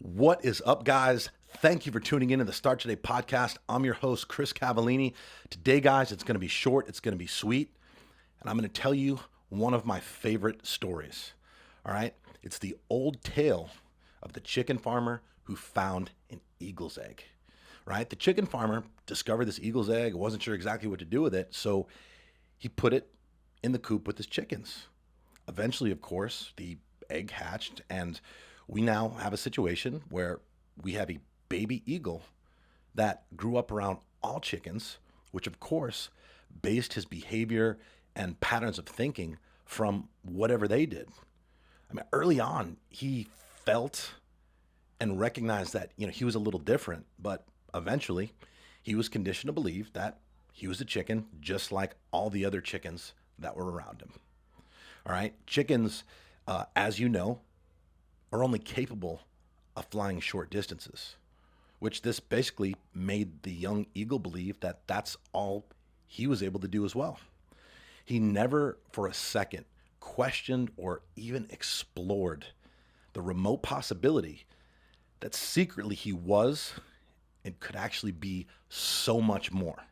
What is up, guys? Thank you for tuning in to the Start Today podcast. I'm your host, Chris Cavallini. Today, guys, it's going to be short, it's going to be sweet, and I'm going to tell you one of my favorite stories. All right? It's the old tale of the chicken farmer who found an eagle's egg. Right? The chicken farmer discovered this eagle's egg, wasn't sure exactly what to do with it, so he put it in the coop with his chickens. Eventually, of course, the egg hatched, and we now have a situation where we have a baby eagle that grew up around all chickens, which, of course, based his behavior and patterns of thinking from whatever they did. I mean, early on, he felt and recognized that, he was a little different, but eventually he was conditioned to believe that he was a chicken just like all the other chickens that were around him. All right. Chickens, as you know, are only capable of flying short distances, which this basically made the young eagle believe that that's all he was able to do as well. He never for a second questioned or even explored the remote possibility that secretly he was and could actually be so much more.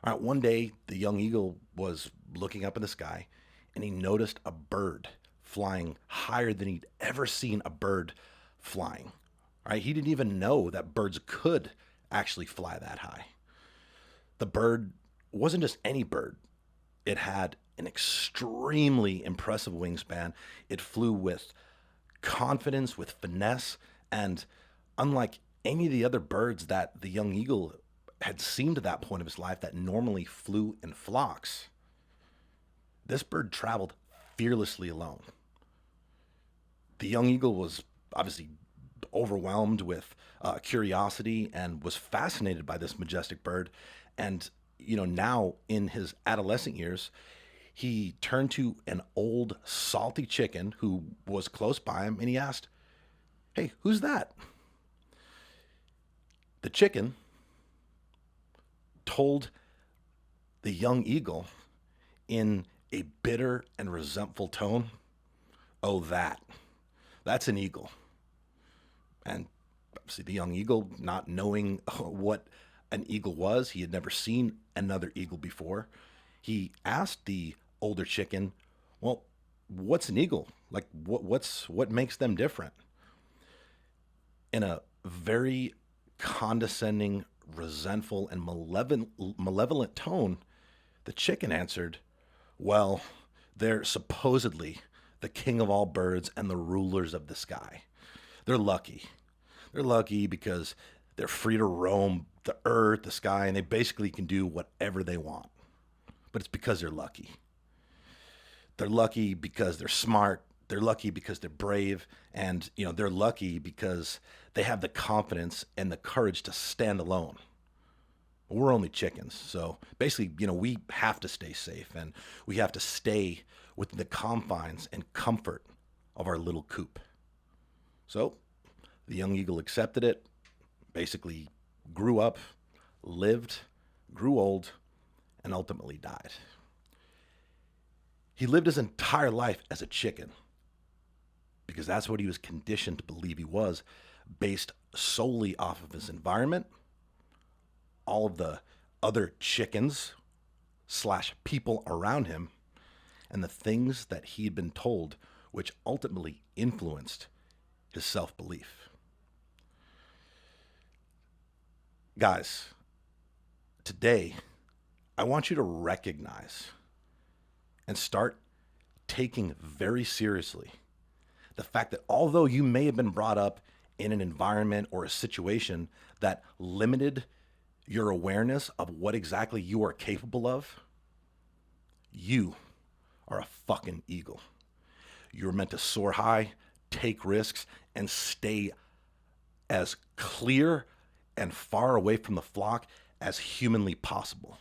All right, one day the young eagle was looking up in the sky and he noticed a bird flying higher than he'd ever seen a bird flying. All right, he didn't even know that birds could actually fly that high. The bird wasn't just any bird. It had an extremely impressive wingspan. It flew with confidence, with finesse, and unlike any of the other birds that the young eagle had seen to that point of his life that normally flew in flocks, this bird traveled fearlessly alone. The young eagle was obviously overwhelmed with curiosity and was fascinated by this majestic bird. And, now in his adolescent years, he turned to an old salty chicken who was close by him and he asked, "Hey, who's that?" The chicken told the young eagle in a bitter and resentful tone, "Oh, that's an eagle." And obviously the young eagle, not knowing what an eagle was, he had never seen another eagle before. He asked the older chicken, "Well, what's an eagle? Like what makes them different?" In a very condescending, resentful, and malevolent tone, the chicken answered, "Well, they're supposedly the king of all birds and the rulers of the sky. They're lucky. They're lucky because they're free to roam the earth, the sky, and they basically can do whatever they want. But it's because they're lucky. They're lucky because they're smart. They're lucky because they're brave. And, they're lucky because they have the confidence and the courage to stand alone. We're only chickens. So basically, we have to stay safe and we have to stay within the confines and comfort of our little coop." So the young eagle accepted it, basically grew up, lived, grew old, and ultimately died. He lived his entire life as a chicken because that's what he was conditioned to believe he was, based solely off of his environment, all of the other chickens / people around him, and the things that he had been told, which ultimately influenced his self-belief. Guys, today, I want you to recognize and start taking very seriously the fact that although you may have been brought up in an environment or a situation that limited your awareness of what exactly you are capable of, you are a fucking eagle. You're meant to soar high, take risks, and stay as clear and far away from the flock as humanly possible.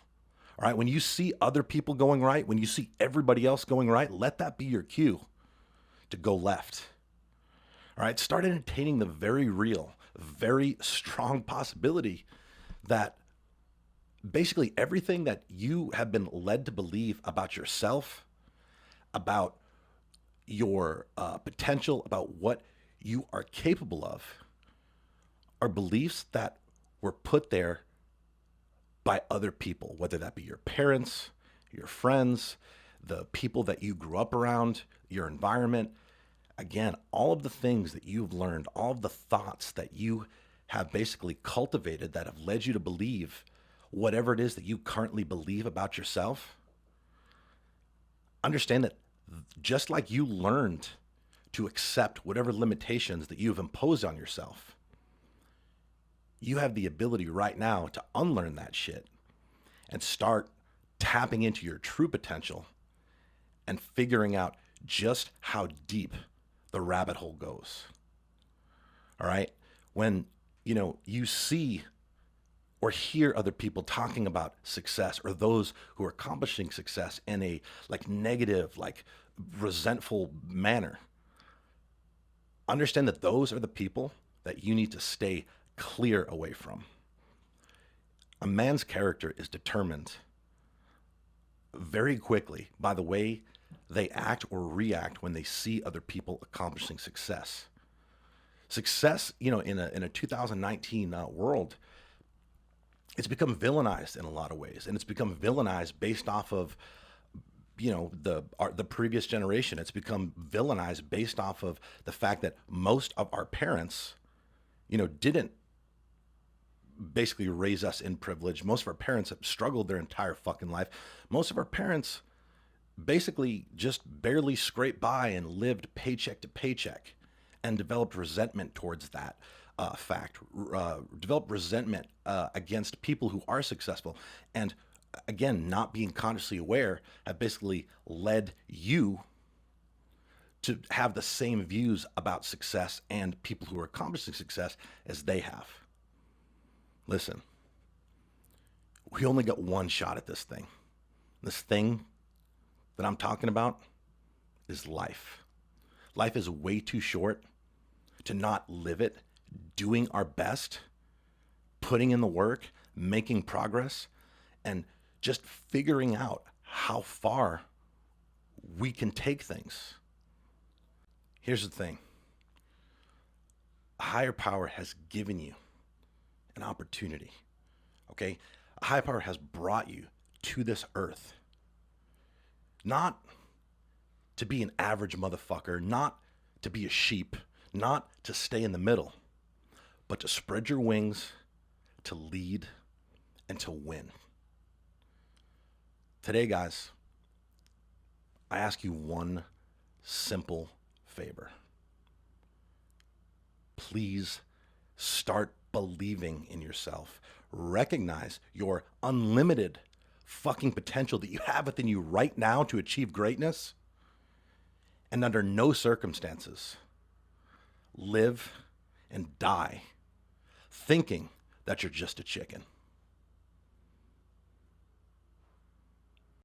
All right, when you see other people going right, when you see everybody else going right, let that be your cue to go left. All right, start entertaining the very real, very strong possibility that basically everything that you have been led to believe about yourself, about your potential, about what you are capable of are beliefs that were put there by other people, whether that be your parents, your friends, the people that you grew up around, your environment. Again, all of the things that you've learned, all of the thoughts that you have basically cultivated that have led you to believe whatever it is that you currently believe about yourself. Understand that just like you learned to accept whatever limitations that you've imposed on yourself, you have the ability right now to unlearn that shit and start tapping into your true potential and figuring out just how deep the rabbit hole goes. All right? When, you see or hear other people talking about success, or those who are accomplishing success in a negative, resentful manner, understand that those are the people that you need to stay clear away from. A man's character is determined very quickly by the way they act or react when they see other people accomplishing success. Success, in a 2019 world, it's become villainized in a lot of ways, and it's become villainized based off of the previous generation. It's become villainized based off of the fact that most of our parents, didn't basically raise us in privilege. Most of our parents have struggled their entire fucking life. Most of our parents basically just barely scraped by and lived paycheck to paycheck and developed resentment towards that fact, developed resentment against people who are successful. And again, not being consciously aware have basically led you to have the same views about success and people who are accomplishing success as they have. Listen, we only got one shot at this thing. This thing that I'm talking about is life. Life is way too short to not live it, doing our best, putting in the work, making progress, and just figuring out how far we can take things. Here's the thing. A higher power has given you an opportunity, okay? A higher power has brought you to this earth, not to be an average motherfucker, not to be a sheep, not to stay in the middle, but to spread your wings, to lead, and to win. Today, guys, I ask you one simple favor. Please start believing in yourself. Recognize your unlimited fucking potential that you have within you right now to achieve greatness. And under no circumstances, live and die thinking that you're just a chicken.